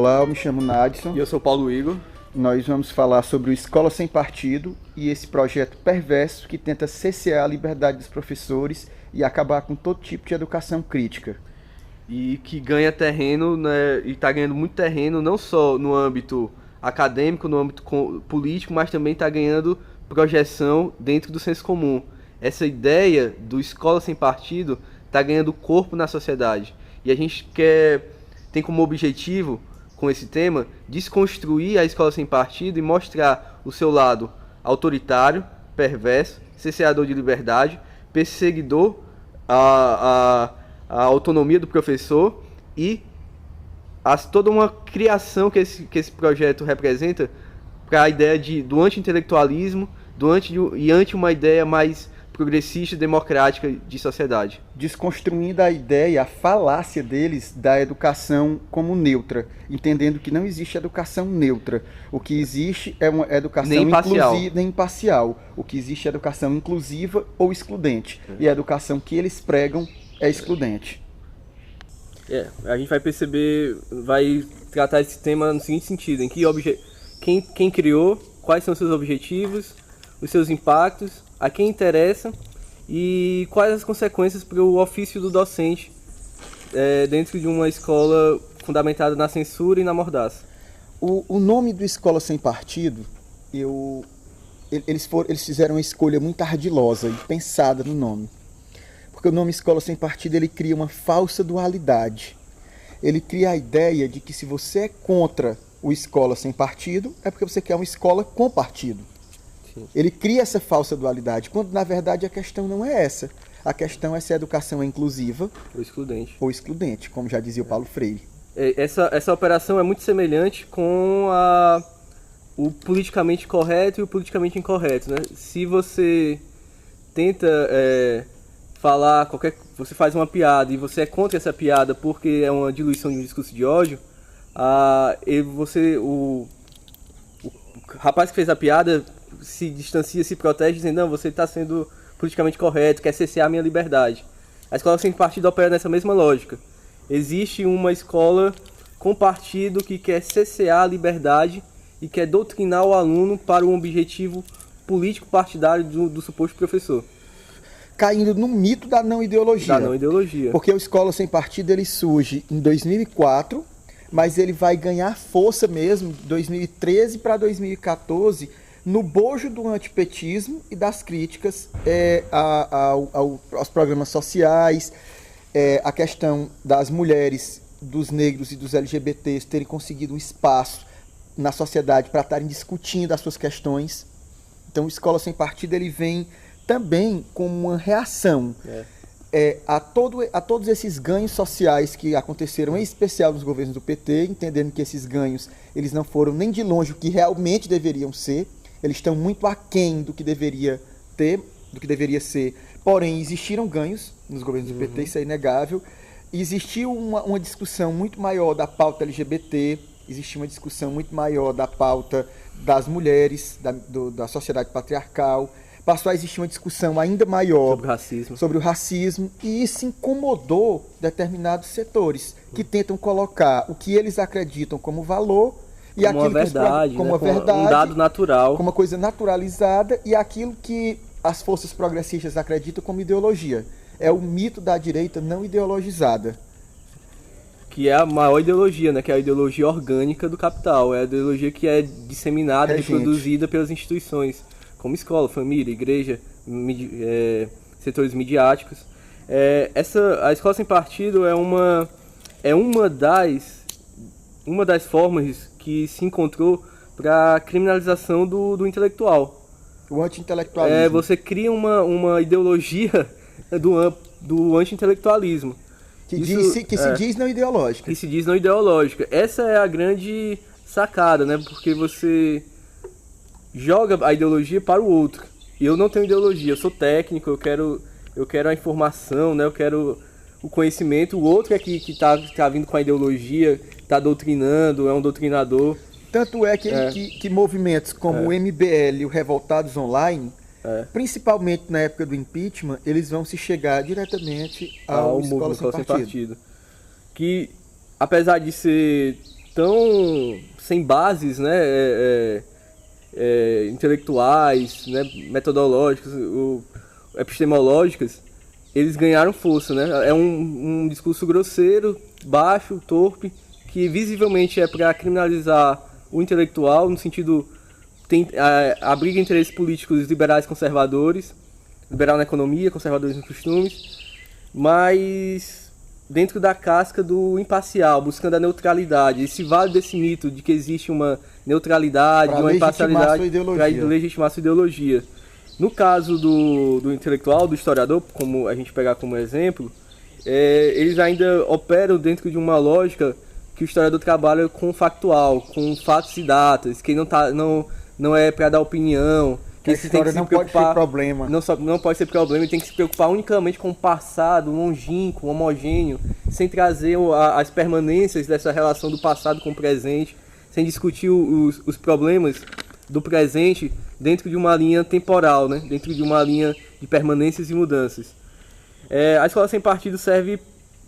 Olá, eu me chamo Nadson. E eu sou Paulo Igor. Nós vamos falar sobre o Escola Sem Partido e esse projeto perverso que tenta cercear a liberdade dos professores e acabar com todo tipo de educação crítica. E que ganha terreno, né, e está ganhando muito terreno, não só no âmbito acadêmico, no âmbito político, mas também está ganhando projeção dentro do senso comum. Essa ideia do Escola Sem Partido está ganhando corpo na sociedade. E a gente tem como objetivo, com esse tema, desconstruir a Escola Sem Partido e mostrar o seu lado autoritário, perverso, cerceador de liberdade, perseguidor a autonomia do professor e toda uma criação que esse projeto representa para a ideia do anti-intelectualismo e ante uma ideia mais progressista e democrática de sociedade. Desconstruindo a ideia, a falácia deles da educação como neutra, entendendo que não existe educação neutra. O que existe é uma educação inclusiva nem imparcial. O que existe é educação inclusiva ou excludente. E a educação que eles pregam é excludente. A gente vai perceber, vai tratar esse tema no seguinte sentido, em que quem criou, quais são os seus objetivos, os seus impactos, a quem interessa e quais as consequências para o ofício do docente dentro de uma escola fundamentada na censura e na mordaça. O nome do Escola Sem Partido, eles fizeram uma escolha muito ardilosa e pensada no nome. Porque o nome Escola Sem Partido ele cria uma falsa dualidade. Ele cria a ideia de que se você é contra o Escola Sem Partido, é porque você quer uma escola com partido. Sim. Ele cria essa falsa dualidade, quando na verdade a questão não é essa. A questão é se a educação é inclusiva ou excludente, como já dizia o Paulo Freire. Essa operação é muito semelhante com o politicamente correto e o politicamente incorreto, né? Se você tenta você faz uma piada e você é contra essa piada porque é uma diluição de um discurso de ódio, o rapaz que fez a piada se distancia, se protege, dizendo, não, você está sendo politicamente correto, quer cercear a minha liberdade. A Escola Sem Partido opera nessa mesma lógica. Existe uma escola com partido que quer cercear a liberdade e quer doutrinar o aluno para um objetivo político partidário do suposto professor. Caindo no mito da não ideologia. Porque o Escola Sem Partido ele surge em 2004, mas ele vai ganhar força mesmo de 2013 para 2014 no bojo do antipetismo e das críticas aos programas sociais, a questão das mulheres, dos negros e dos LGBTs terem conseguido um espaço na sociedade para estarem discutindo as suas questões. Então o Escola Sem Partido ele vem também como uma reação a todos esses ganhos sociais que aconteceram, em especial nos governos do PT, entendendo que esses ganhos eles não foram nem de longe o que realmente deveriam ser, eles estão muito aquém do que deveria ser, porém existiram ganhos nos governos do PT, isso é inegável. Existiu uma discussão muito maior da pauta LGBT, existiu uma discussão muito maior da pauta das mulheres, da sociedade patriarcal. Passou a existir uma discussão ainda maior sobre o racismo, e isso incomodou determinados setores que tentam colocar o que eles acreditam como valor e como aquilo como uma verdade, um dado natural, como uma coisa naturalizada, e aquilo que as forças progressistas acreditam como ideologia. É o mito da direita não ideologizada. Que é a maior ideologia, né? Que é a ideologia orgânica do capital. É a ideologia que é disseminada e reproduzida pelas instituições, como escola, família, igreja, setores midiáticos. A Escola Sem Partido é uma das formas que se encontrou para a criminalização do intelectual. O anti-intelectualismo. Você cria uma ideologia do anti-intelectualismo. Que se diz não ideológica. Que se diz não ideológica. Essa é a grande sacada, né? Porque você joga a ideologia para o outro. Eu não tenho ideologia, eu sou técnico, eu quero a informação, né? Eu quero o conhecimento. O outro é que tá vindo com a ideologia, está doutrinando, é um doutrinador. Tanto é que movimentos como o MBL e o Revoltados Online, principalmente na época do impeachment, eles vão se chegar diretamente ao Escola Sem Partido. Que, apesar de ser tão sem bases, né, intelectuais, né, metodológicas, epistemológicas, eles ganharam força, né? É um discurso grosseiro, baixo, torpe, que visivelmente é para criminalizar o intelectual, no sentido abriga interesses políticos liberais conservadores, liberal na economia, conservadores nos costumes, mas dentro da casca do imparcial, buscando a neutralidade. E se vale desse mito de que existe uma neutralidade, uma imparcialidade para legitimar sua ideologia. No caso do intelectual, do historiador, como a gente pegar como exemplo, eles ainda operam dentro de uma lógica que o historiador trabalha com factual, com fatos e datas, que não é para dar opinião, que a história não pode ser problema. Não pode ser problema, ele tem que se preocupar unicamente com o passado longínquo, homogêneo, sem trazer as permanências dessa relação do passado com o presente, sem discutir os problemas do presente dentro de uma linha temporal, né? Dentro de uma linha de permanências e mudanças. A Escola Sem Partido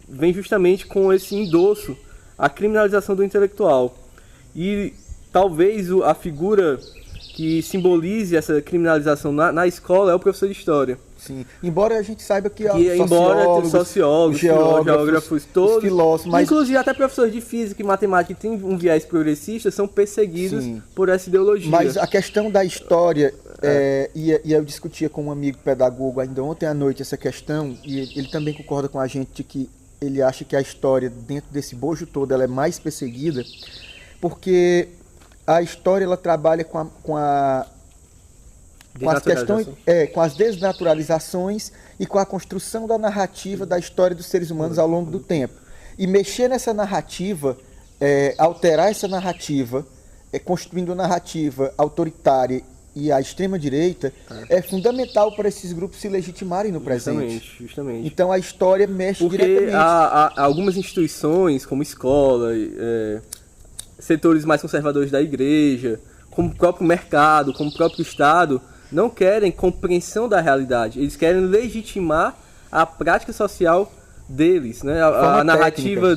vem justamente com esse endosso à criminalização do intelectual. E talvez a figura que simbolize essa criminalização na escola é o professor de história. Sim, embora a gente saiba que sociólogos, geógrafos, todos, filósofos, mas inclusive até professores de física e matemática que têm um viés progressista são perseguidos por essa ideologia. Mas a questão da história, e eu discutia com um amigo pedagogo ainda ontem à noite essa questão, e ele também concorda com a gente de que ele acha que a história, dentro desse bojo todo, ela é mais perseguida, porque a história ela trabalha com as questões, com as desnaturalizações e com a construção da narrativa da história dos seres humanos ao longo do tempo. E mexer nessa narrativa, alterar essa narrativa, construindo uma narrativa autoritária e a extrema-direita, é fundamental para esses grupos se legitimarem no presente. Justamente. Então a história mexe diretamente. Porque há algumas instituições, como escola, setores mais conservadores da igreja, como o próprio mercado, como o próprio Estado, não querem compreensão da realidade. Eles querem legitimar a prática social deles, né? A narrativa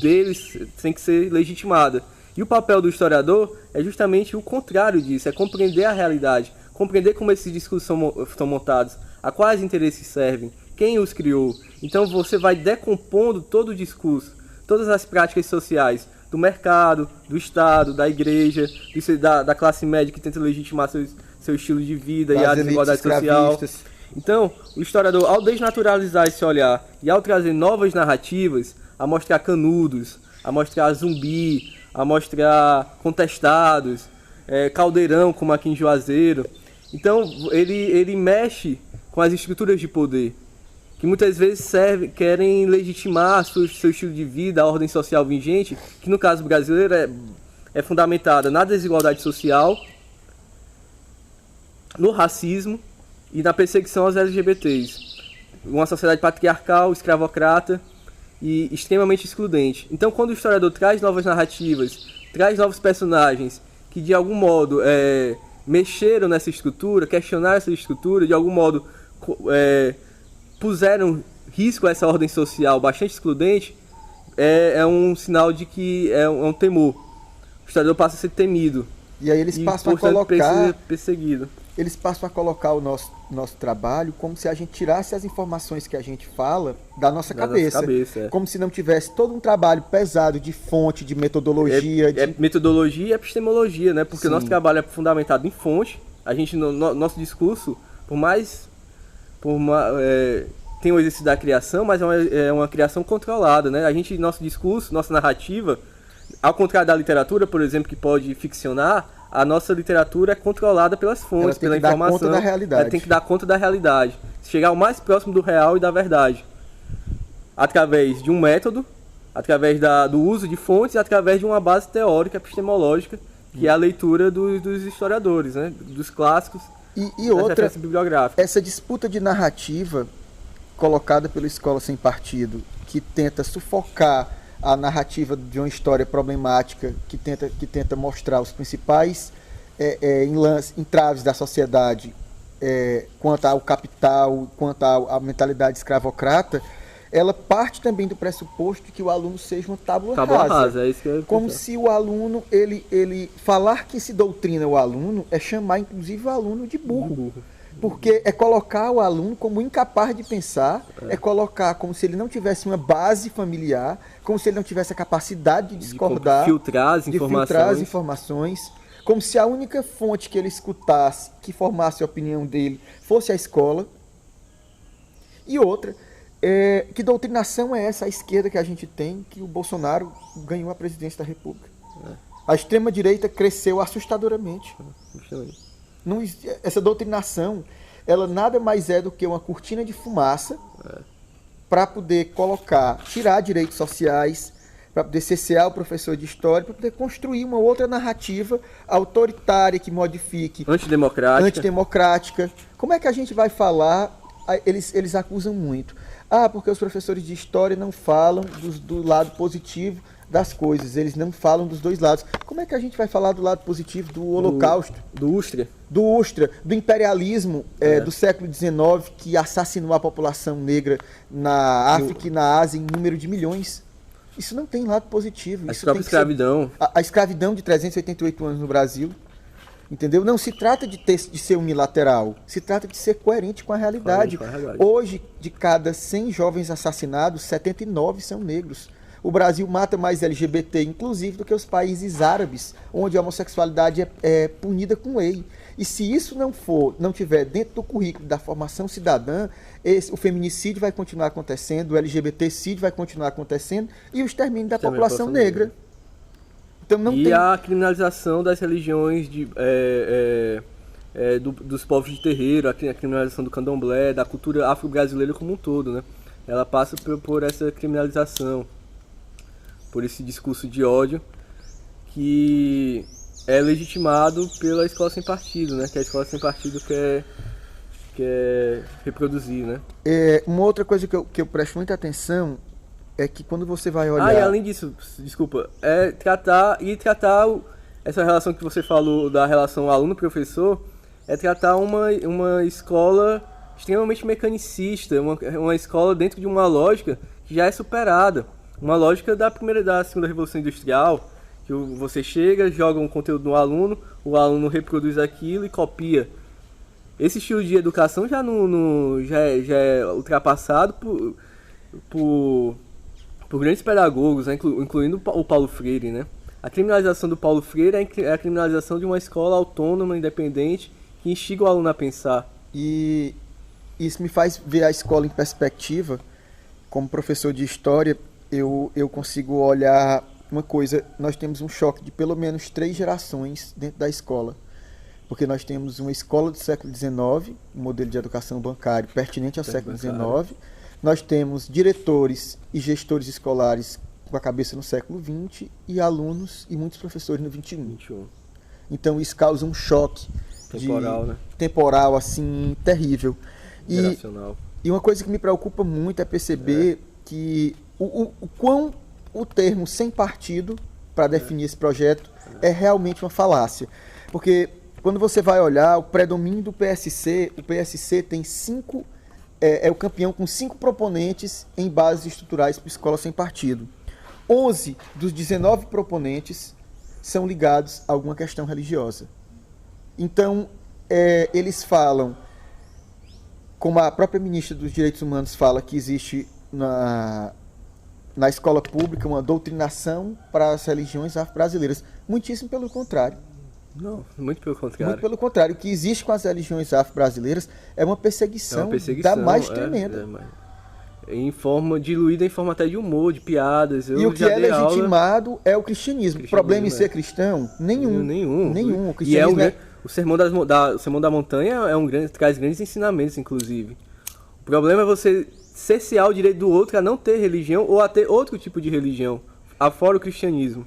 deles tem que ser legitimada. E o papel do historiador é justamente o contrário disso, é compreender a realidade, compreender como esses discursos são montados, a quais interesses servem, quem os criou. Então você vai decompondo todo o discurso, todas as práticas sociais, do mercado, do Estado, da igreja, da classe média que tenta legitimar seu estilo de vida e a desigualdade social. Então, o historiador, ao desnaturalizar esse olhar e ao trazer novas narrativas, a mostrar Canudos, a mostrar Zumbi, a mostrar Contestados, Caldeirão, como aqui em Juazeiro, então ele mexe com as estruturas de poder, que muitas vezes querem legitimar seu estilo de vida, a ordem social vigente, que no caso brasileiro é fundamentada na desigualdade social, no racismo e na perseguição aos LGBTs. Uma sociedade patriarcal, escravocrata e extremamente excludente. Então, quando o historiador traz novas narrativas, traz novos personagens que de algum modo mexeram nessa estrutura, questionaram essa estrutura, de algum modo puseram risco a essa ordem social bastante excludente, é um sinal de que é um temor. O historiador passa a ser temido. E aí eles passam a colocar perseguido. Eles passam a colocar o nosso trabalho como se a gente tirasse as informações que a gente fala da nossa cabeça. Como se não tivesse todo um trabalho pesado de fonte, de metodologia. Metodologia e epistemologia, né? Porque o nosso trabalho é fundamentado em fonte. A gente, nosso discurso, tem o exercício da criação, mas é uma criação controlada, né? Nosso discurso, nossa narrativa, ao contrário da literatura, por exemplo, que pode ficcionar, a nossa literatura é controlada pelas fontes, pela informação. Conta da realidade. Ela tem que dar conta da realidade. Chegar o mais próximo do real e da verdade. Através de um método, através do uso de fontes, através de uma base teórica, epistemológica, que é a leitura dos historiadores, né? Dos clássicos. E outra, essa disputa de narrativa colocada pela Escola Sem Partido, que tenta sufocar a narrativa de uma história problemática, que tenta mostrar os principais entraves da sociedade quanto ao capital, quanto à mentalidade escravocrata, ela parte também do pressuposto de que o aluno seja uma tábua rasa. É isso que eu como pensar. Se o aluno, ele falar que se doutrina o aluno é chamar inclusive o aluno de burro. Porque é colocar o aluno como incapaz de pensar, é colocar como se ele não tivesse uma base familiar, como se ele não tivesse a capacidade de discordar, de filtrar as informações, como se a única fonte que ele escutasse, que formasse a opinião dele, fosse a escola. E outra, que doutrinação é essa, a esquerda que a gente tem, que o Bolsonaro ganhou a presidência da República? A extrema-direita cresceu assustadoramente. Não, essa doutrinação, ela nada mais é do que uma cortina de fumaça para poder tirar direitos sociais, para poder cessear o professor de história, para poder construir uma outra narrativa autoritária que modifique. Antidemocrática. Como é que a gente vai falar? Eles acusam muito. Porque os professores de história não falam do lado positivo das coisas, eles não falam dos dois lados. Como é que a gente vai falar do lado positivo do Holocausto? Do Ustra, do imperialismo do século XIX, que assassinou a população negra na África e na Ásia em número de milhões. Isso não tem lado positivo. A própria escravidão. A escravidão de 388 anos no Brasil. Entendeu? Não se trata de ser unilateral, se trata de ser coerente com a realidade. Hoje, de cada 100 jovens assassinados, 79 são negros. O Brasil mata mais LGBT, inclusive, do que os países árabes, onde a homossexualidade é punida com lei. E se isso não tiver dentro do currículo da formação cidadã, o feminicídio vai continuar acontecendo, o LGBTcídio vai continuar acontecendo e o extermínio da população negra. Então, a criminalização das religiões dos povos de terreiro, a criminalização do candomblé, da cultura afro-brasileira como um todo, né? Ela passa por essa criminalização, por esse discurso de ódio que é legitimado pela escola sem partido, né? Que a escola sem partido quer reproduzir, né? Uma outra coisa que eu presto muita atenção é que quando você vai olhar... e além disso, desculpa, tratar essa relação que você falou da relação aluno-professor, tratar uma escola extremamente mecanicista, uma escola dentro de uma lógica que já é superada. Uma lógica da segunda Revolução Industrial, que você chega, joga um conteúdo no aluno, o aluno reproduz aquilo e copia. Esse estilo de educação já é ultrapassado por grandes pedagogos, né, incluindo o Paulo Freire, né? A criminalização do Paulo Freire é a criminalização de uma escola autônoma, independente, que instiga o aluno a pensar. E isso me faz ver a escola em perspectiva. Como professor de história, eu consigo olhar uma coisa. Nós temos um choque de pelo menos 3 gerações dentro da escola. Porque nós temos uma escola do século XIX, um modelo de educação bancário pertinente ao século XIX. Nós temos diretores e gestores escolares com a cabeça no século XX e alunos e muitos professores no XXI. Então isso causa um choque temporal assim, terrível. E uma coisa que me preocupa muito é perceber que o quão o termo sem partido para definir esse projeto é realmente uma falácia. Porque quando você vai olhar o predomínio do PSC, o PSC tem 5... É o campeão com 5 proponentes em bases estruturais para escola sem partido. 11 dos 19 proponentes são ligados a alguma questão religiosa. Então, eles falam, como a própria ministra dos Direitos Humanos fala, que existe na escola pública uma doutrinação para as religiões afro-brasileiras. Muitíssimo pelo contrário. Não, muito pelo contrário. Muito pelo contrário. O que existe com as religiões afro-brasileiras é uma perseguição da mais tremenda. Diluída em forma até de humor, de piadas. E o que é legitimado é o cristianismo. O problema em ser cristão? Nenhum. O cristianismo o Sermão da Montanha traz grandes ensinamentos, inclusive. O problema é você cercear o direito do outro a não ter religião ou a ter outro tipo de religião, afora o cristianismo.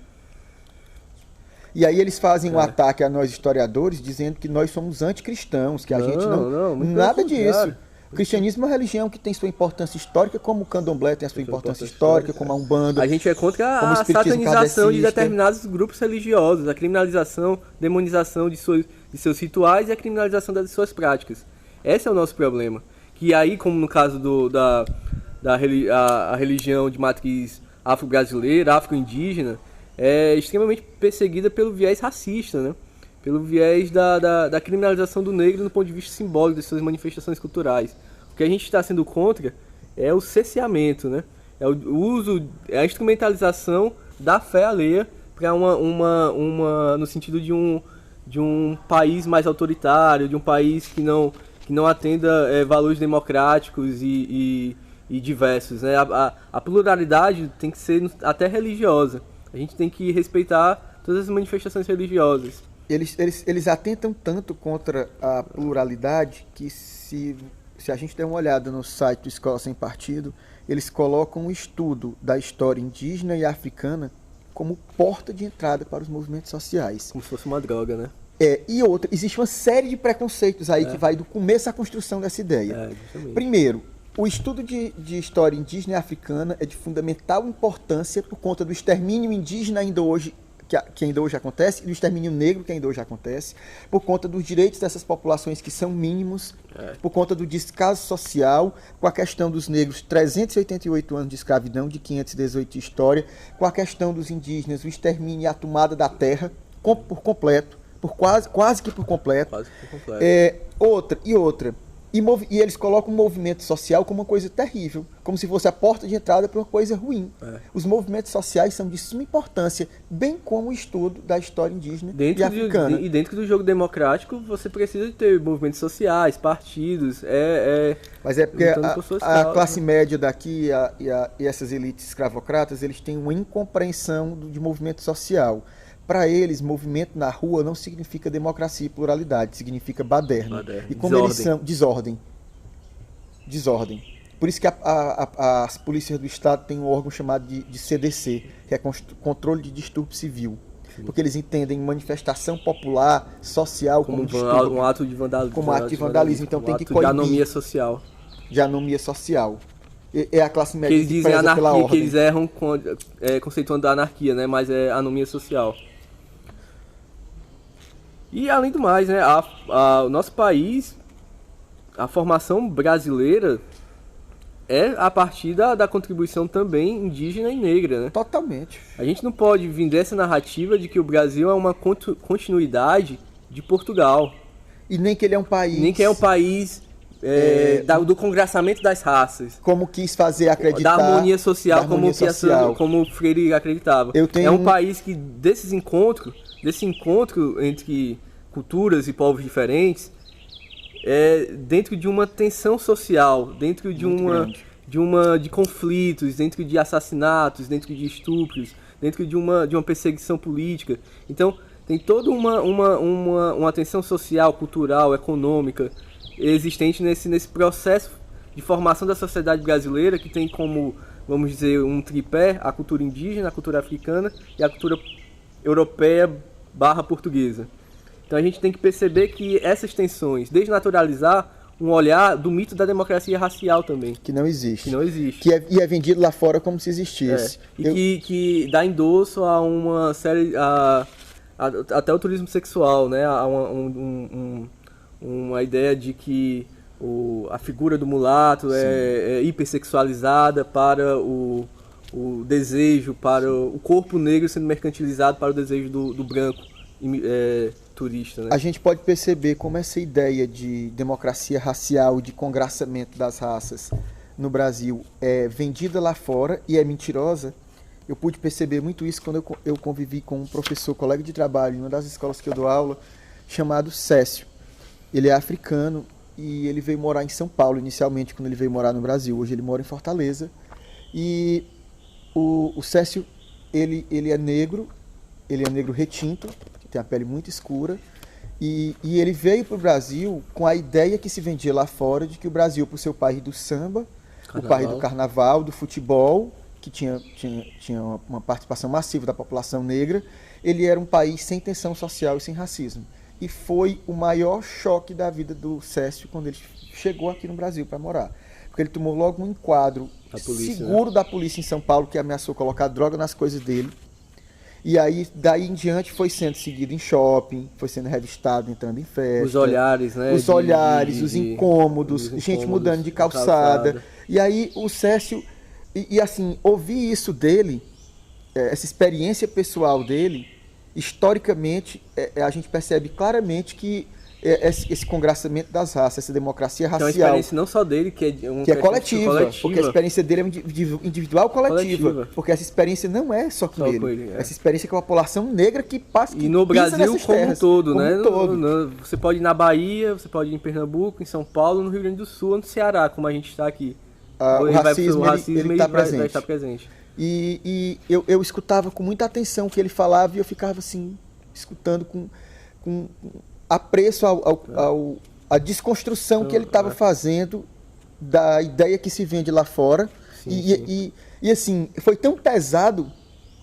E aí eles fazem um ataque a nós historiadores, dizendo que nós somos anticristãos, que a gente não... Nada disso. O cristianismo é uma religião que tem sua importância histórica, como o candomblé tem a sua importância histórica, como a Umbanda. A gente é contra a satanização de determinados grupos religiosos, a criminalização, demonização de seus rituais e a criminalização das suas práticas. Esse é o nosso problema. Que aí, como no caso a religião de matriz afro-brasileira, afro-indígena, é extremamente perseguida pelo viés racista, né? Pelo viés da criminalização do negro no ponto de vista simbólico de suas manifestações culturais. O que a gente está sendo contra é o cerceamento, né? É o uso, é a instrumentalização da fé alheia para no sentido de um país mais autoritário, de um país que não atenda valores democráticos e diversos, né? A pluralidade tem que ser até religiosa. A gente tem que respeitar todas as manifestações religiosas. Eles atentam tanto contra a pluralidade que se a gente der uma olhada no site do Escola Sem Partido, eles colocam um estudo da história indígena e africana como porta de entrada para os movimentos sociais. Como se fosse uma droga, né? E outra, existe uma série de preconceitos aí que vai do começo à construção dessa ideia. Primeiro, o estudo de história indígena e africana é de fundamental importância por conta do extermínio indígena que ainda hoje acontece, e do extermínio negro que ainda hoje acontece, por conta dos direitos dessas populações que são mínimos, por conta do descaso social, com a questão dos negros, 388 anos de escravidão, de 518 de história, com a questão dos indígenas, o extermínio e a tomada da terra, por completo, quase que por completo. Quase que por completo. Outra. E eles colocam o movimento social como uma coisa terrível, como se fosse a porta de entrada para uma coisa ruim. Os movimentos sociais são de suma importância, bem como o estudo da história indígena e africana. E dentro do jogo democrático, você precisa de ter movimentos sociais, partidos, Mas é porque a classe média daqui e essas elites escravocratas, eles têm uma incompreensão de movimento social. Para eles, movimento na rua não significa democracia e pluralidade, significa baderna. E como eles são desordem. Por isso que as polícias do Estado têm um órgão chamado de CDC, que é Controle de Distúrbio Civil. Sim. Porque eles entendem manifestação popular, social, como um ato de vandalismo. Como ato de vandalismo. Então tem que coibir. De anomia social. De anomia social. É a classe média que eles dizem anarquia, que eles erram conceituando a anarquia, né? Mas é anomia social. E além do mais, né, o nosso país, a formação brasileira é a partir da contribuição também indígena e negra, né? Totalmente. A gente não pode vender essa narrativa de que o Brasil é uma continuidade de Portugal. E nem que ele é um país... Nem que é um país do congraçamento das raças. Como quis fazer acreditar... Da harmonia social, como o Freire acreditava. É um país que, desse encontro entre culturas e povos diferentes, dentro de uma tensão social, dentro de conflitos, dentro de assassinatos, dentro de estupros, dentro de uma perseguição política. Então, tem toda uma tensão social, cultural, econômica existente nesse processo de formação da sociedade brasileira, que tem como, vamos dizer, um tripé: a cultura indígena, a cultura africana e a cultura europeia / portuguesa. Então a gente tem que perceber que essas tensões, desnaturalizar um olhar do mito da democracia racial também. Que não existe. E é vendido lá fora como se existisse. Que dá endosso a uma série... até o turismo sexual, né? Uma ideia de que a figura do mulato é hipersexualizada para o desejo, para o corpo negro sendo mercantilizado para o desejo do branco turista, né? A gente pode perceber como essa ideia de democracia racial, de congraçamento das raças no Brasil é vendida lá fora e é mentirosa. Eu pude perceber muito isso quando eu convivi com um professor, colega de trabalho, em uma das escolas que eu dou aula, chamado Cécio. Ele é africano e ele veio morar em São Paulo inicialmente, quando ele veio morar no Brasil. Hoje ele mora em Fortaleza. E o Cécio, ele é negro retinto, tem a pele muito escura, e ele veio para o Brasil com a ideia que se vendia lá fora de que o Brasil, por ser o país do samba, o país do carnaval, do futebol, que tinha uma participação massiva da população negra, ele era um país sem tensão social e sem racismo. E foi o maior choque da vida do Cécio quando ele chegou aqui no Brasil para morar. Porque ele tomou logo um enquadro seguro, né, da polícia em São Paulo, que ameaçou colocar droga nas coisas dele. E aí, daí em diante, foi sendo seguido em shopping, foi sendo revistado, entrando em festa. Os olhares, né? Os incômodos, gente mudando de calçada. E aí o Cécio, assim, ouvir isso dele, essa experiência pessoal dele, historicamente, a gente percebe claramente que esse congraçamento das raças, essa democracia racial... Que é uma experiência não só dele, que é coletiva, porque a experiência dele é individual coletiva, porque essa experiência não é só com ele. Essa experiência com a população negra que passa, que e no Brasil como terras, um todo, como né? Um todo. Você pode ir na Bahia, você pode ir em Pernambuco, em São Paulo, no Rio Grande do Sul, ou no Ceará, como a gente está aqui. O racismo ele está presente. Vai estar presente. E eu escutava com muita atenção o que ele falava e eu ficava assim, escutando com apreço à desconstrução que ele estava fazendo da ideia que se vende lá fora. Sim. E assim, foi tão pesado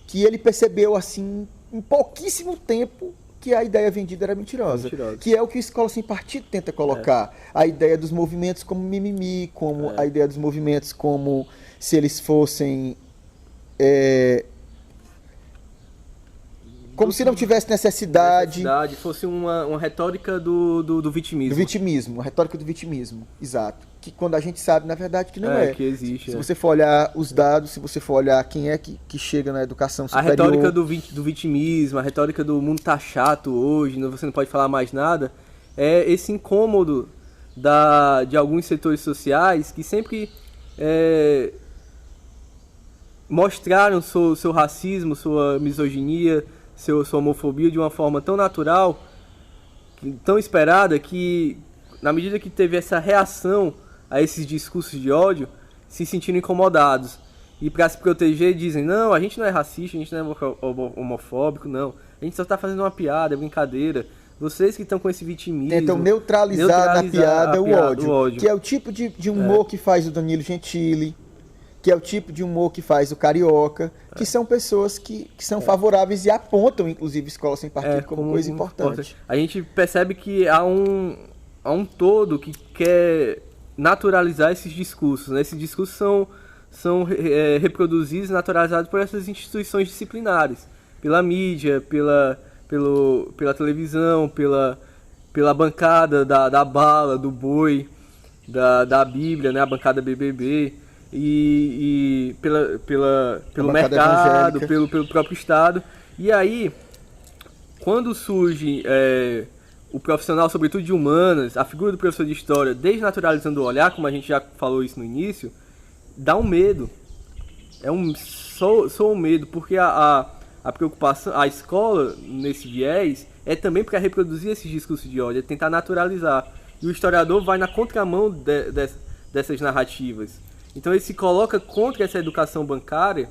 que ele percebeu assim, em pouquíssimo tempo, que a ideia vendida era mentirosa. Que é o que a Escola Sem Partido tenta colocar. A ideia dos movimentos como mimimi, como a ideia dos movimentos como se eles fossem... como se não tivesse necessidade. Fosse uma retórica do vitimismo. Do vitimismo, a retórica do vitimismo, exato. Que quando a gente sabe, na verdade, que não é. Que existe. Se você for olhar os dados, se você for olhar quem é que chega na educação superior... A retórica do vitimismo, a retórica do mundo tá chato hoje, você não pode falar mais nada, é esse incômodo de alguns setores sociais que sempre mostraram seu racismo, sua misoginia, sua homofobia de uma forma tão natural, tão esperada, que na medida que teve essa reação a esses discursos de ódio, se sentiram incomodados. E para se proteger dizem, não, a gente não é racista, a gente não é homofóbico, não. A gente só está fazendo uma piada, é brincadeira. Vocês que estão com esse vitimismo... Tentam neutralizar na piada o ódio. Que é o tipo de humor que faz o Danilo Gentili, que é o tipo de humor que faz o Carioca, que são pessoas que são favoráveis e apontam, inclusive, Escola Sem Partido como coisa importante. A gente percebe que há um todo que quer naturalizar esses discursos, né? Esses discursos são reproduzidos e naturalizados por essas instituições disciplinares, pela mídia, pela televisão, pela bancada da bala, do boi, da Bíblia, né? A bancada BBB, e pelo mercado, pelo próprio Estado. E aí, quando surge o profissional, sobretudo de humanas, a figura do professor de história, desnaturalizando o olhar, como a gente já falou isso no início, dá um medo. Só um medo, porque a preocupação, a escola, nesse viés, é também para reproduzir esses discursos de ódio, é tentar naturalizar. E o historiador vai na contramão dessas narrativas. Então ele se coloca contra essa educação bancária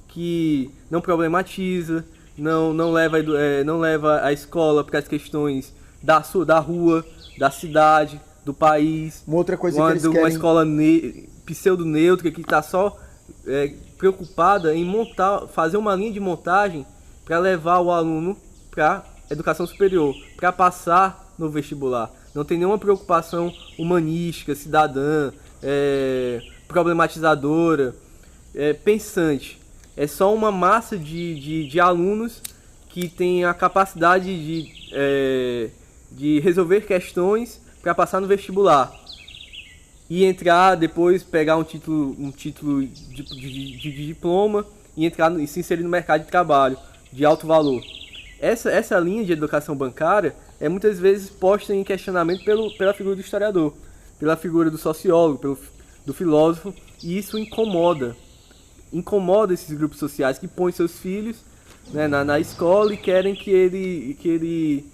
que não problematiza, não leva a escola para as questões da rua, da cidade, do país. Uma outra coisa que eles querem... Uma escola pseudo-neutra que está só preocupada em fazer uma linha de montagem para levar o aluno para educação superior, para passar no vestibular. Não tem nenhuma preocupação humanística, cidadã, problematizadora, pensante. É só uma massa de alunos que tem a capacidade de resolver questões para passar no vestibular e entrar, depois pegar um título de diploma e se inserir no mercado de trabalho de alto valor. Essa linha de educação bancária é muitas vezes posta em questionamento pela figura do historiador, pela figura do sociólogo, do filósofo, e isso incomoda esses grupos sociais que põem seus filhos, né, na escola e querem que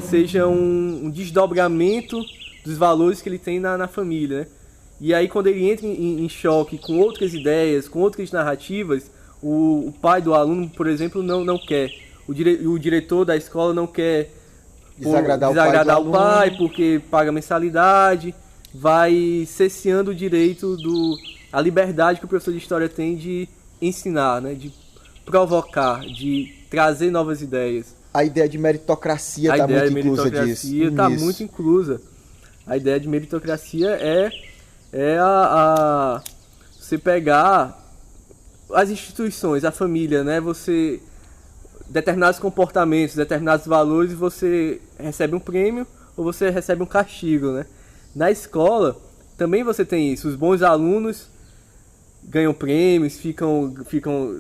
seja um desdobramento dos valores que ele tem na família, né? E aí quando ele entra em choque com outras ideias, com outras narrativas, o pai do aluno, por exemplo, não quer. O diretor da escola não quer desagradar o pai porque paga mensalidade, vai cesseando o direito, a liberdade que o professor de história tem de ensinar, né? De provocar, de trazer novas ideias. A ideia de meritocracia está muito inclusa disso. Está muito inclusa. A ideia de meritocracia é você pegar as instituições, a família, né? Você determinados comportamentos, determinados valores, você recebe um prêmio ou você recebe um castigo, né? Na escola, também você tem isso. Os bons alunos ganham prêmios,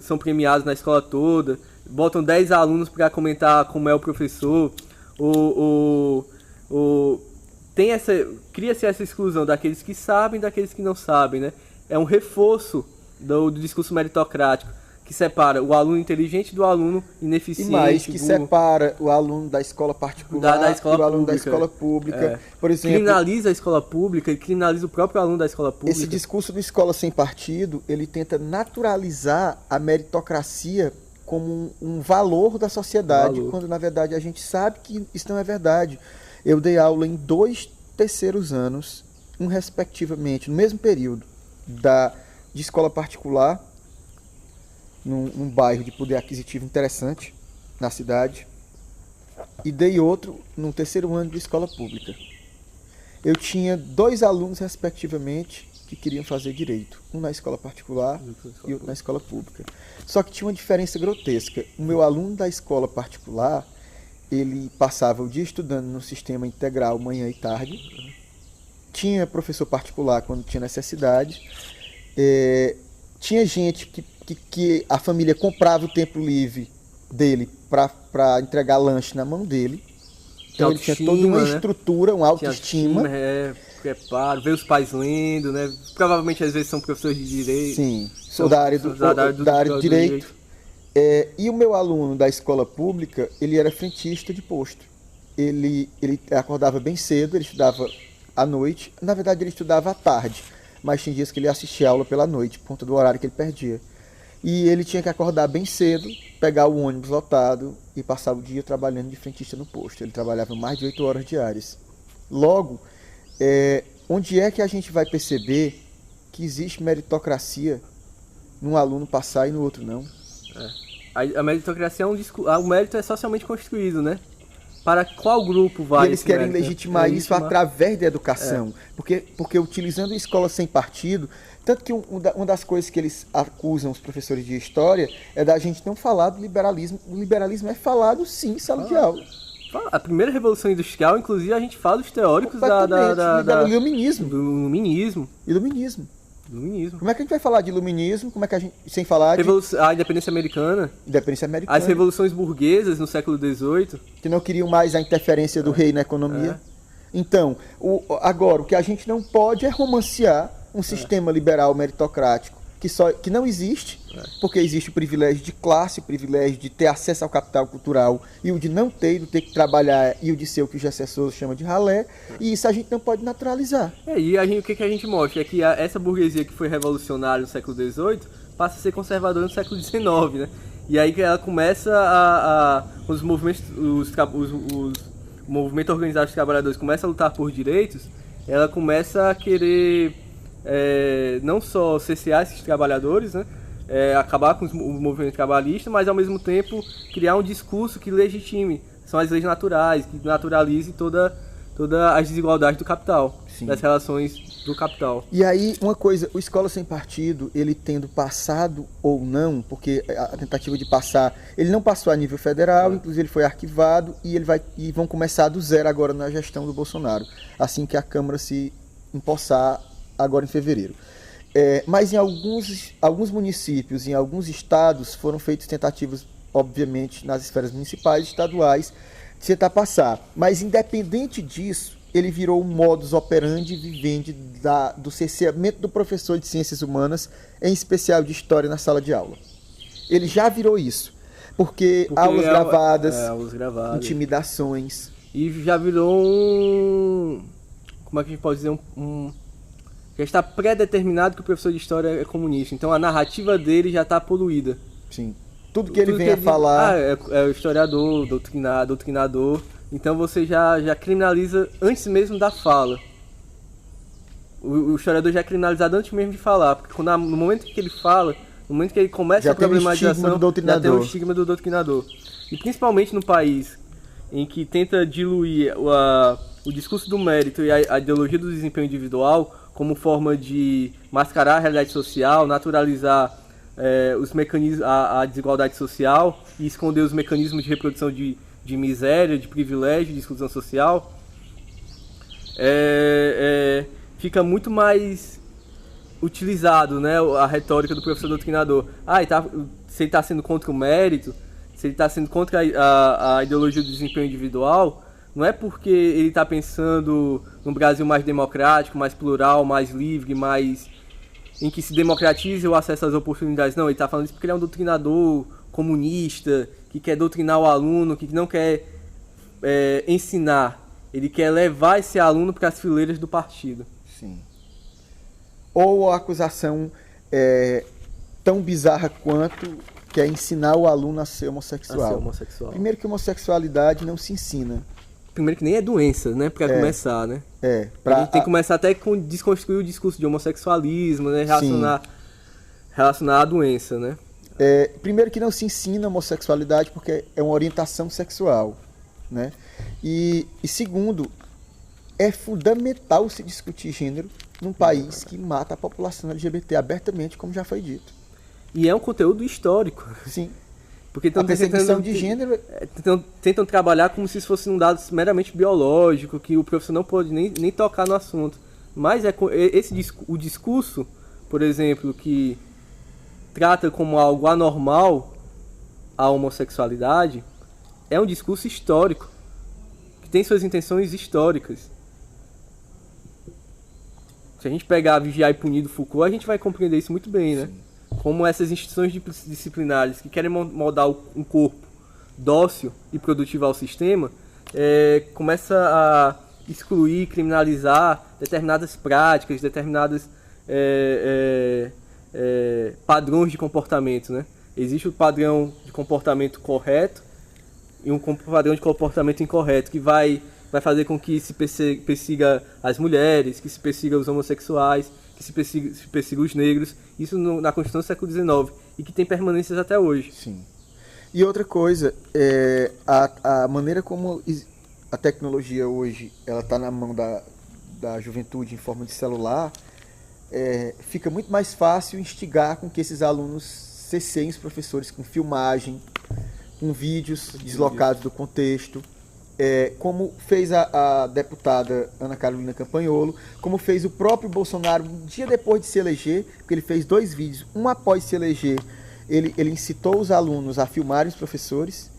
são premiados na escola toda, botam 10 alunos para comentar como é o professor, cria-se essa exclusão daqueles que sabem e daqueles que não sabem, né? É um reforço do discurso meritocrático, que separa o aluno inteligente do aluno ineficiente. E mais, que separa o aluno da escola particular da escola e o aluno pública. Da escola pública. Por exemplo, criminaliza a escola pública e criminaliza o próprio aluno da escola pública. Esse discurso do Escola Sem Partido, ele tenta naturalizar a meritocracia como um valor da sociedade, quando na verdade a gente sabe que isso não é verdade. Eu dei aula em 2 terceiros anos, respectivamente, no mesmo período, de escola particular, num bairro de poder aquisitivo interessante na cidade, e dei outro no 3º ano de escola pública. Eu tinha 2 alunos, respectivamente, que queriam fazer direito, um na escola particular e outro na escola pública. Só que tinha uma diferença grotesca. O meu aluno da escola particular, ele passava o dia estudando no sistema integral, manhã e tarde, tinha professor particular quando tinha necessidade, tinha gente que a família comprava o tempo livre dele para entregar lanche na mão dele. Então ele tinha toda uma estrutura, uma autoestima. Preparo, ver os pais lendo, né? Provavelmente às vezes são professores de direito. Sim, sou da área do direito. E o meu aluno da escola pública, ele era frentista de posto. Ele acordava bem cedo, ele estudava à noite. Na verdade ele estudava à tarde, mas tinha dias que ele assistia aula pela noite, por conta do horário que ele perdia. E ele tinha que acordar bem cedo, pegar o ônibus lotado e passar o dia trabalhando de frentista no posto. Ele trabalhava mais de 8 horas diárias. Logo, onde é que a gente vai perceber que existe meritocracia num aluno passar e no outro não? A meritocracia é o mérito é socialmente construído, né? Para qual grupo vai? E eles querem legitimar isso através da educação. Porque utilizando a escola sem partido, tanto que uma das coisas que eles acusam os professores de história é da gente não falar do liberalismo. O liberalismo é falado sim em sala de aula. A primeira revolução industrial, inclusive, a gente fala dos teóricos do iluminismo. Do iluminismo. Iluminismo. Como é que a gente vai falar de iluminismo? Como é que a gente, sem falar a independência americana. As revoluções burguesas no século XVIII. Que não queriam mais a interferência do rei na economia. Então, agora, o que a gente não pode é romancear um sistema liberal meritocrático que não existe, porque existe o privilégio de classe, o privilégio de ter acesso ao capital cultural, e o de não ter, de ter que trabalhar, e o de ser o que o Gessé Souza chama de ralé, e isso a gente não pode naturalizar. E o que a gente mostra é que essa burguesia que foi revolucionária no século XVIII passa a ser conservadora no século XIX, né? E aí que ela começa os movimentos organizados dos trabalhadores começam a lutar por direitos, ela começa a querer não só cessear esses trabalhadores, né? Acabar com o movimento trabalhista, mas ao mesmo tempo criar um discurso que legitime, são as leis naturais, que naturalize todas as desigualdades do capital, sim, das relações do capital. E aí, uma coisa, o Escola Sem Partido, ele tendo passado ou não, porque a tentativa de passar, ele não passou a nível federal, inclusive ele foi arquivado, e vão começar do zero agora na gestão do Bolsonaro, assim que a Câmara se empossar agora em fevereiro. Mas em alguns municípios, em alguns estados, foram feitas tentativas, obviamente, nas esferas municipais e estaduais, de tentar passar. Mas, independente disso, ele virou um modus operandi vivendi do cerceamento do professor de ciências humanas, em especial de história, na sala de aula. Ele já virou isso. Porque aulas gravadas, intimidações. E já virou como é que a gente pode dizer? Já está pré-determinado que o professor de história é comunista. Então a narrativa dele já está poluída. Sim. Tudo que ele vem a falar... é o historiador, doutrinador. Então você já criminaliza antes mesmo da fala. O historiador já é criminalizado antes mesmo de falar. Porque no momento que ele fala, no momento que ele começa a problematização, já tem o estigma do doutrinador. E principalmente no país em que tenta diluir o discurso do mérito e a ideologia do desempenho individual como forma de mascarar a realidade social, naturalizar os mecanismos, a desigualdade social e esconder os mecanismos de reprodução de fica muito mais utilizado, né, a retórica do professor doutrinador. Se ele está sendo contra o mérito, se ele está sendo contra a ideologia do desempenho individual, não é porque ele está pensando num Brasil mais democrático, mais plural, mais livre, mais em que se democratize o acesso às oportunidades. Não, ele está falando isso porque ele é um doutrinador comunista, que quer doutrinar o aluno, que não quer ensinar. Ele quer levar esse aluno para as fileiras do partido. Sim. Ou a acusação tão bizarra quanto que é ensinar o aluno a ser homossexual. Primeiro que homossexualidade não se ensina. Primeiro que nem é doença, né? Para começar, né? A gente tem que começar até com desconstruir o discurso de homossexualismo, né? Relacionar a doença, né? Primeiro que não se ensina homossexualidade porque é uma orientação sexual, né? E segundo, é fundamental se discutir gênero num país que mata a população LGBT abertamente, como já foi dito. E é um conteúdo histórico. Sim. Porque a perseguição de gênero... Tentam trabalhar como se isso fosse um dado meramente biológico, que o professor não pode nem tocar no assunto. Mas o discurso, por exemplo, que trata como algo anormal a homossexualidade, é um discurso histórico, que tem suas intenções históricas. Se a gente pegar Vigiar e Punir do Foucault, a gente vai compreender isso muito bem, né? Como essas instituições disciplinares que querem moldar um corpo dócil e produtivo ao sistema, começa a excluir, criminalizar determinadas práticas, determinadas padrões de comportamento, né? Existe o padrão de comportamento correto e um padrão de comportamento incorreto, que vai fazer com que se persiga as mulheres, que se persiga os homossexuais, que se persiga os negros, isso na Constituição do século XIX, e que tem permanências até hoje. Sim. E outra coisa, a maneira como a tecnologia hoje ela está na mão da juventude em forma de celular, fica muito mais fácil instigar com que esses alunos cesseiem os professores com filmagem, com vídeos deslocados do contexto, como fez a deputada Ana Carolina Campanholo, como fez o próprio Bolsonaro um dia depois de se eleger, porque ele fez 2 vídeos, um após se eleger, ele incitou os alunos a filmarem os professores,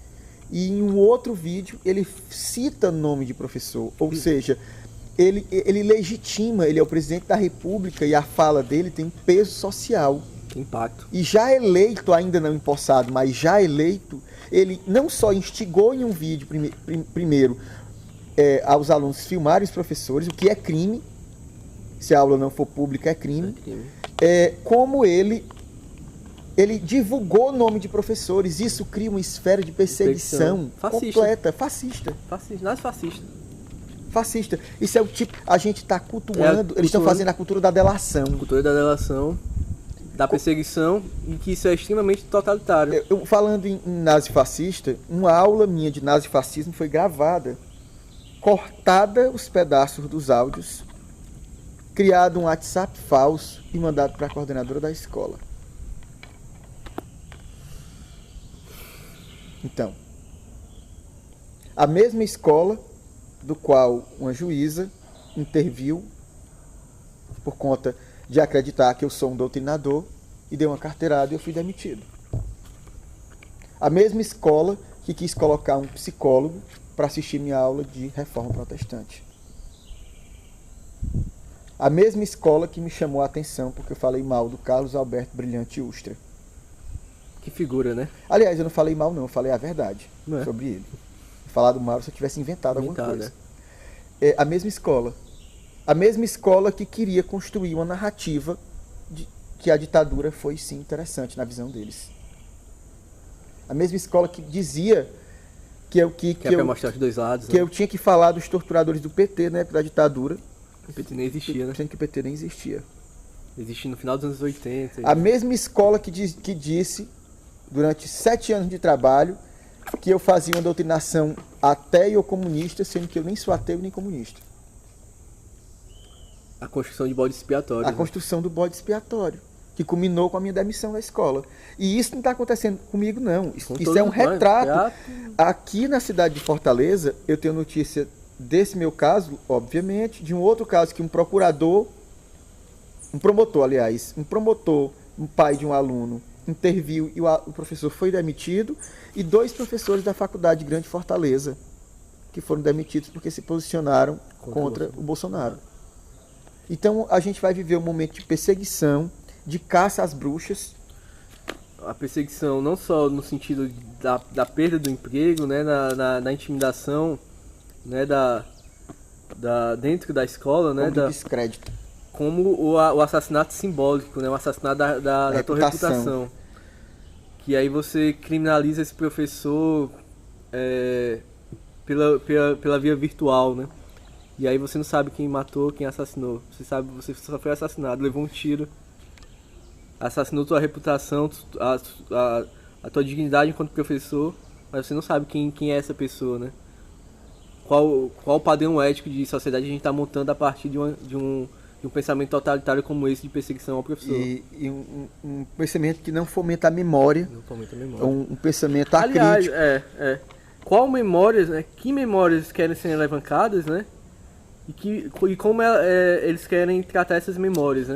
e em um outro vídeo ele cita nome de professor, ou seja, ele legitima, ele é o presidente da República e a fala dele tem um peso social. Impacto. E já eleito, ainda não empossado, mas já eleito, ele não só instigou em um vídeo, primeiro, aos alunos filmarem os professores, o que é crime, se a aula não for pública é crime, como ele divulgou o nome de professores, isso cria uma esfera de perseguição completa, fascista. Fascista. Isso é o tipo, a gente está cultuando, eles estão fazendo a cultura da delação. Cultura da delação, da perseguição, e que isso é extremamente totalitário. Falando em nazifascista, uma aula minha de nazifascismo foi gravada, cortada os pedaços dos áudios, criado um WhatsApp falso e mandado para a coordenadora da escola. Então, a mesma escola do qual uma juíza interviu por conta de acreditar que eu sou um doutrinador e deu uma carteirada e eu fui demitido. A mesma escola que quis colocar um psicólogo para assistir minha aula de reforma protestante. A mesma escola que me chamou a atenção porque eu falei mal do Carlos Alberto Brilhante Ustra. Que figura, né? Aliás, eu não falei mal não, eu falei a verdade sobre ele. Falar do mal se eu tivesse inventado alguma coisa. A mesma escola. A mesma escola que queria construir uma narrativa de que a ditadura foi sim interessante na visão deles. A mesma escola que dizia que eu mostrar os dois lados, que eu tinha que falar dos torturadores do PT na época da ditadura. O PT nem existia, né? Sendo que o PT nem existia. Existe no final dos anos 80. A mesma escola que disse, durante 7 anos de trabalho, que eu fazia uma doutrinação ateia ou comunista, sendo que eu nem sou ateu nem comunista. A construção de bode expiatório. A construção do bode expiatório, que culminou com a minha demissão da escola. E isso não está acontecendo comigo, não. Isso é um retrato. Aqui na cidade de Fortaleza, eu tenho notícia desse meu caso, obviamente, de um outro caso que um promotor, um pai de um aluno, interviu e o professor foi demitido, e 2 professores da faculdade de Grande Fortaleza, que foram demitidos porque se posicionaram contra o Bolsonaro. Então, a gente vai viver um momento de perseguição, de caça às bruxas. A perseguição não só no sentido da perda do emprego, né, na intimidação, né, dentro da escola, né, do descrédito. Como o assassinato simbólico, né, o assassinato da tua reputação. Que aí você criminaliza esse professor pela via virtual, né? E aí você não sabe quem matou, quem assassinou. Você só foi assassinado, levou um tiro, assassinou tua reputação, a tua dignidade enquanto professor, mas você não sabe quem é essa pessoa, né? Qual o padrão ético de sociedade a gente está montando a partir de um pensamento totalitário como esse de perseguição ao professor. E um pensamento que não fomenta a memória. Não fomenta a memória. Um pensamento acrítico. Aliás, qual memórias, né? Que memórias querem ser levantadas, né? E como eles querem tratar essas memórias, né?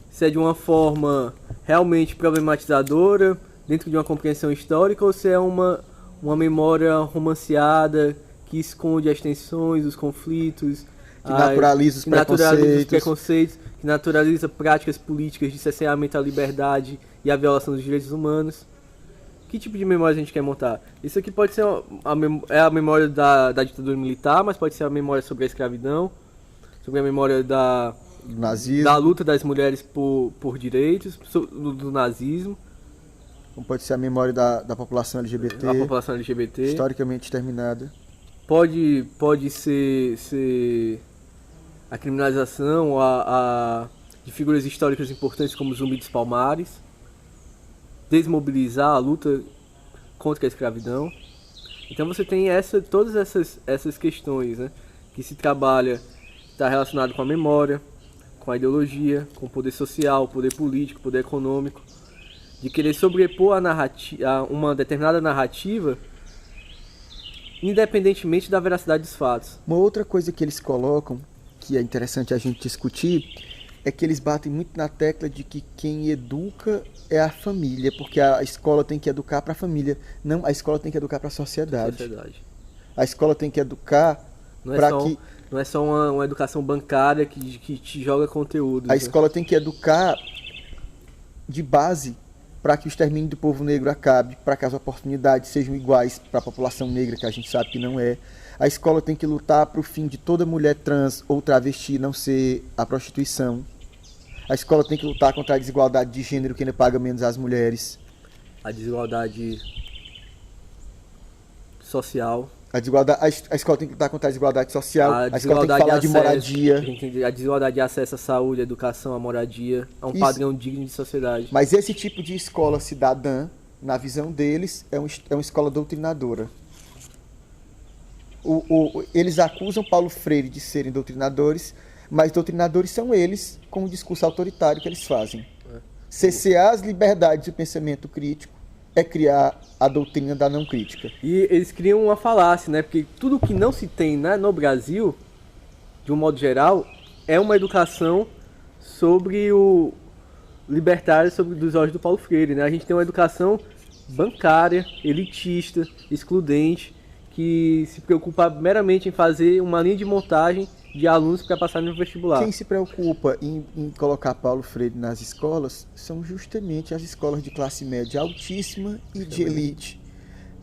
Se é de uma forma realmente problematizadora, dentro de uma compreensão histórica, ou se é uma memória romanceada, que esconde as tensões, os conflitos, que naturaliza os preconceitos, que naturaliza práticas políticas de cerceamento à liberdade e à violação dos direitos humanos. Que tipo de memória a gente quer montar? Isso aqui pode ser a memória da ditadura militar, mas pode ser a memória sobre a escravidão, sobre a memória da luta das mulheres por direitos, do nazismo. Como pode ser a memória da população LGBT. A população LGBT. Historicamente exterminada. Pode ser a criminalização de figuras históricas importantes como Zumbi dos Palmares. Desmobilizar a luta contra a escravidão. Então você tem todas essas questões, né, que se trabalha, está relacionado com a memória, com a ideologia, com o poder social, poder político, poder econômico, de querer sobrepor uma determinada narrativa independentemente da veracidade dos fatos. Uma outra coisa que eles colocam, que é interessante a gente discutir, é que eles batem muito na tecla de que quem educa é a família, porque a escola tem que educar para a família, não, a escola tem que educar para a sociedade. A escola tem que educar para que... Não é só uma educação bancária que te joga conteúdo. A escola tem que educar de base para que o extermínio do povo negro acabe, para que as oportunidades sejam iguais para a população negra, que a gente sabe que não é. A escola tem que lutar para o fim de toda mulher trans ou travesti não ser a prostituição. A escola tem que lutar contra a desigualdade de gênero, que ainda paga menos às mulheres. A desigualdade social. A escola tem que lutar contra a desigualdade social. A escola tem que falar de moradia. A desigualdade de acesso à saúde, à educação, à moradia, a um padrão digno de sociedade. Mas esse tipo de escola cidadã, na visão deles, é uma escola doutrinadora. Eles acusam Paulo Freire de serem doutrinadores, mas doutrinadores são eles com o discurso autoritário que eles fazem. Cercear as liberdades do pensamento crítico é criar a doutrina da não crítica. E eles criam uma falácia, né? Porque tudo que não se tem, né, no Brasil, de um modo geral, é uma educação sobre o libertário, dos olhos do Paulo Freire, né? A gente tem uma educação bancária, elitista, excludente, que se preocupa meramente em fazer uma linha de montagem de alunos para passar no vestibular. Quem se preocupa em colocar Paulo Freire nas escolas são justamente as escolas de classe média altíssima e de elite.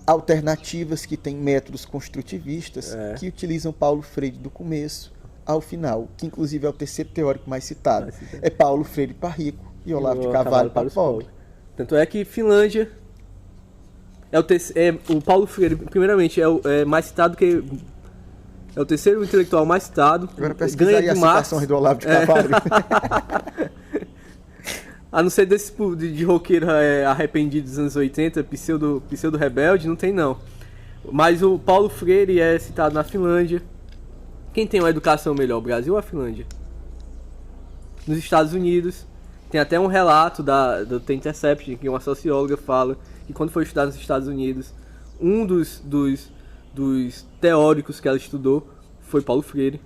Alternativas que têm métodos construtivistas que utilizam Paulo Freire do começo ao final, que inclusive é o terceiro teórico mais citado. É Paulo Freire para rico e Olavo de Carvalho para pobre. Tanto é que Finlândia o Paulo Freire, primeiramente, é mais citado que... É o terceiro intelectual mais citado. Agora pesquisa aí as citações do Olavo de Carvalho. A não ser desse de roqueiro arrependido dos anos 80, pseudo rebelde, não tem não. Mas o Paulo Freire é citado na Finlândia. Quem tem uma educação melhor, o Brasil ou a Finlândia? Nos Estados Unidos, tem até um relato do The Intercept, que uma socióloga fala que quando foi estudar nos Estados Unidos, um dos teóricos que ela estudou foi Paulo Freire.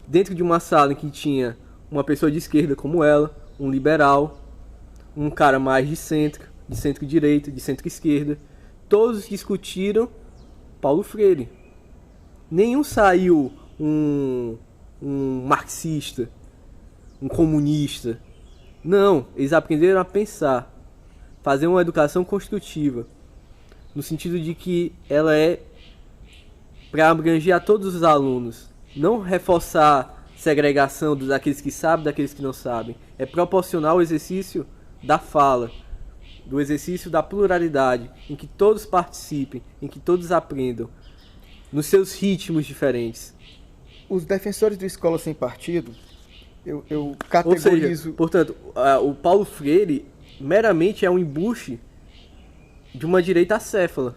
Dentro de uma sala em que tinha uma pessoa de esquerda como ela, um liberal, um cara mais de centro-direita, de centro-esquerda, todos discutiram Paulo Freire. Nenhum saiu um marxista, um comunista. Não, eles aprenderam a pensar, fazer uma educação construtiva, no sentido de que ela é para abranger a todos os alunos, não reforçar segregação daqueles que sabem, daqueles que não sabem. É proporcionar o exercício da fala, do exercício da pluralidade, em que todos participem, em que todos aprendam, nos seus ritmos diferentes. Os defensores do Escola Sem Partido, eu categorizo... Ou seja, portanto, o Paulo Freire meramente é um embuste de uma direita acéfala.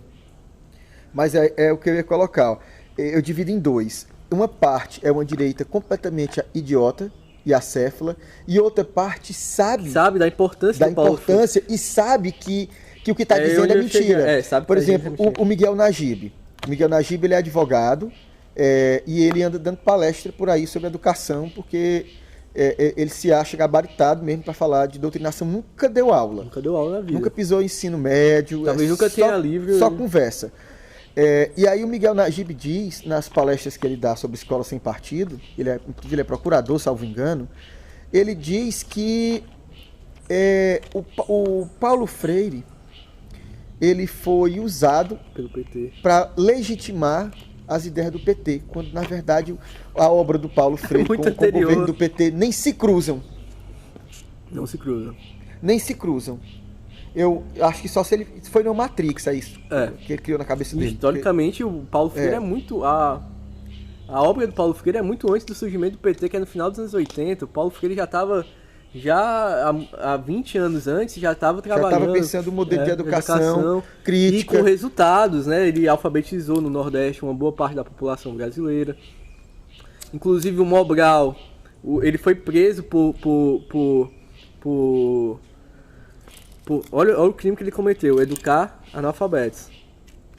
Mas é o que eu ia colocar. Eu divido em dois. Uma parte é uma direita completamente idiota e acéfala, e outra parte sabe da importância e sabe que o que está dizendo é mentira. Por exemplo, o Miguel Najib. O Miguel Najib, ele é advogado, e ele anda dando palestra por aí sobre educação, porque ele se acha gabaritado mesmo para falar de doutrinação. Nunca deu aula. Nunca deu aula na vida. Nunca pisou em ensino médio. Talvez nunca tenha livro. Só conversa. E aí o Miguel Najib diz, nas palestras que ele dá sobre escola sem partido, inclusive ele é procurador, salvo engano, ele diz que o Paulo Freire, ele foi usado pelo PT para legitimar as ideias do PT, quando na verdade a obra do Paulo Freire com o governo do PT nem se cruzam. Não se cruzam. Nem se cruzam. Eu acho que só se ele foi no Matrix, isso que ele criou na cabeça dele. Historicamente, o Paulo Freire é muito... A obra do Paulo Freire é muito antes do surgimento do PT, que é no final dos anos 80. O Paulo Freire já estava... há 20 anos antes, já estava trabalhando... Já estava pensando no modelo de educação crítica. E com resultados, né? Ele alfabetizou no Nordeste uma boa parte da população brasileira. Inclusive o Mobral, ele foi preso olha o crime que ele cometeu: educar analfabetos.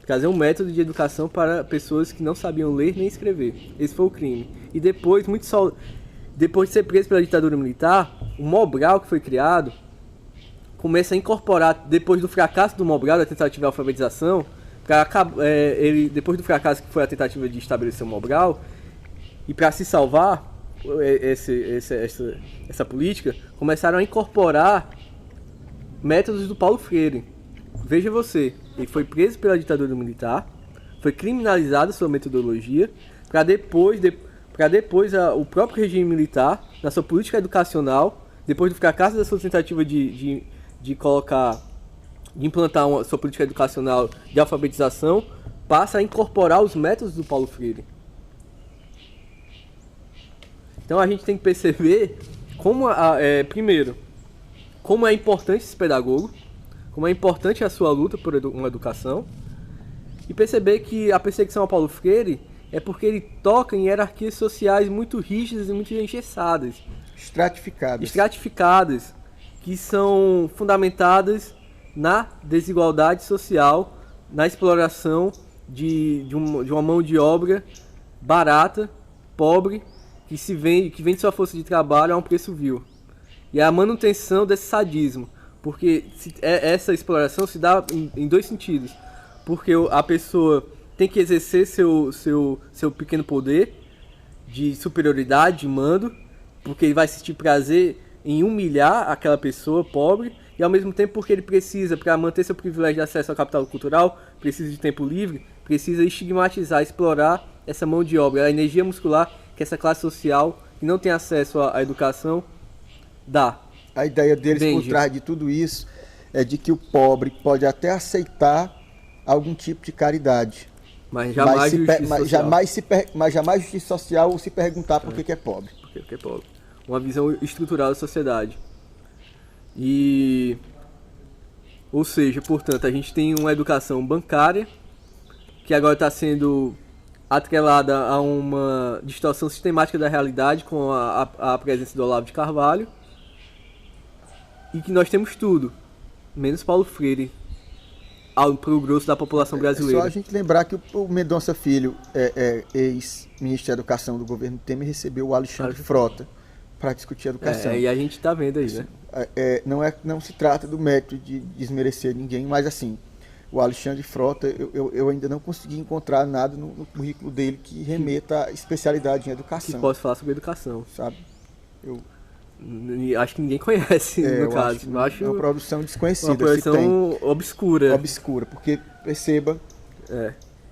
Trazer um método de educação para pessoas que não sabiam ler nem escrever. Esse foi o crime. E depois, depois de ser preso pela ditadura militar, o Mobral, que foi criado, começa a incorporar, depois do fracasso do Mobral, da tentativa de alfabetização, depois do fracasso que foi a tentativa de estabelecer o Mobral, e para se salvar essa política, começaram a incorporar métodos do Paulo Freire. Veja você, ele foi preso pela ditadura militar, foi criminalizada sua metodologia, para depois o próprio regime militar, na sua política educacional, depois do fracasso da sua tentativa de implantar sua política educacional de alfabetização, passa a incorporar os métodos do Paulo Freire. Então a gente tem que perceber primeiro, como é importante esse pedagogo, como é importante a sua luta por uma educação, e perceber que a perseguição ao Paulo Freire é porque ele toca em hierarquias sociais muito rígidas e muito engessadas. Estratificadas, que são fundamentadas na desigualdade social, na exploração de uma mão de obra barata, pobre, que vende sua força de trabalho a um preço vil. E a manutenção desse sadismo, porque essa exploração se dá em dois sentidos. Porque a pessoa tem que exercer seu pequeno poder de superioridade, de mando, porque ele vai sentir prazer em humilhar aquela pessoa pobre, e ao mesmo tempo porque ele precisa, para manter seu privilégio de acesso ao capital cultural, precisa de tempo livre, precisa estigmatizar, explorar essa mão de obra, a energia muscular que essa classe social que não tem acesso à educação dá. A ideia deles por trás de tudo isso é de que o pobre pode até aceitar algum tipo de caridade, mas jamais justiça social ou se perguntar por que é pobre. Por que é pobre. Uma visão estrutural da sociedade. Ou seja, portanto, a gente tem uma educação bancária que agora está sendo atrelada a uma distorção sistemática da realidade com a presença do Olavo de Carvalho, e que nós temos tudo, menos Paulo Freire, pro grosso da população brasileira. É só a gente lembrar que o Mendonça Filho, ex-ministro da Educação do governo Temer, recebeu o Alexandre Frota para discutir a educação. E a gente está vendo aí, né? Não se trata do mérito de desmerecer ninguém, mas assim, o Alexandre Frota, eu ainda não consegui encontrar nada no currículo dele que remeta à especialidade em educação. Que possa falar sobre educação. Sabe? Acho que ninguém conhece, no caso. Acho uma produção desconhecida. Uma produção obscura. Obscura, porque perceba...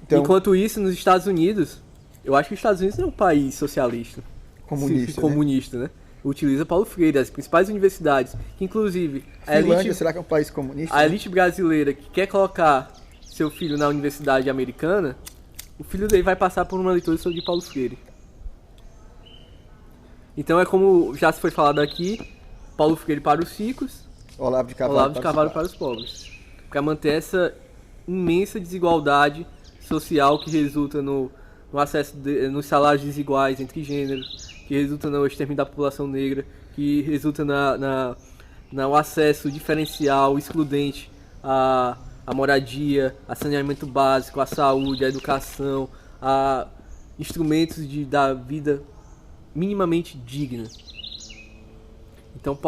Então, enquanto isso, nos Estados Unidos, eu acho que os Estados Unidos não é um país socialista. Comunista, né? Utiliza Paulo Freire, as principais universidades, que inclusive... Finlândia, será que é um país comunista? A elite brasileira que quer colocar seu filho na universidade americana, o filho dele vai passar por uma leitura sobre Paulo Freire. Então é como já se foi falado aqui, Paulo Freire para os ricos, Olavo de Carvalho para os pobres. Para manter essa imensa desigualdade social que resulta no acesso nos salários desiguais entre gêneros, que resulta no extermínio da população negra, que resulta no acesso diferencial, excludente à moradia, a saneamento básico, à saúde, à educação, a instrumentos da vida minimamente digna. Então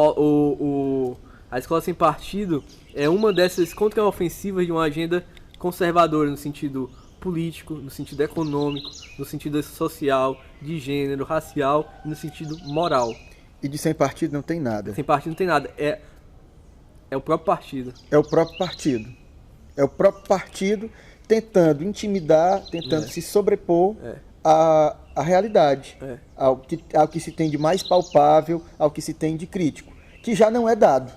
a Escola Sem Partido é uma dessas contraofensivas de uma agenda conservadora no sentido político, no sentido econômico, no sentido social, de gênero, racial e no sentido moral. E de sem partido não tem nada. Sem partido não tem nada. É o próprio partido. É o próprio partido. É o próprio partido tentando intimidar, tentando se sobrepor à realidade, ao que se tem de mais palpável, ao que se tem de crítico, que já não é dado.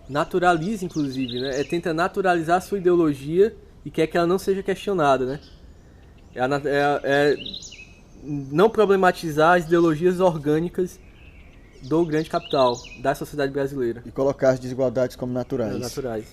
Naturaliza, inclusive, né? Tenta naturalizar a sua ideologia e quer que ela não seja questionada, né? Não problematizar as ideologias orgânicas do grande capital, da sociedade brasileira. E colocar as desigualdades como naturais. Naturais.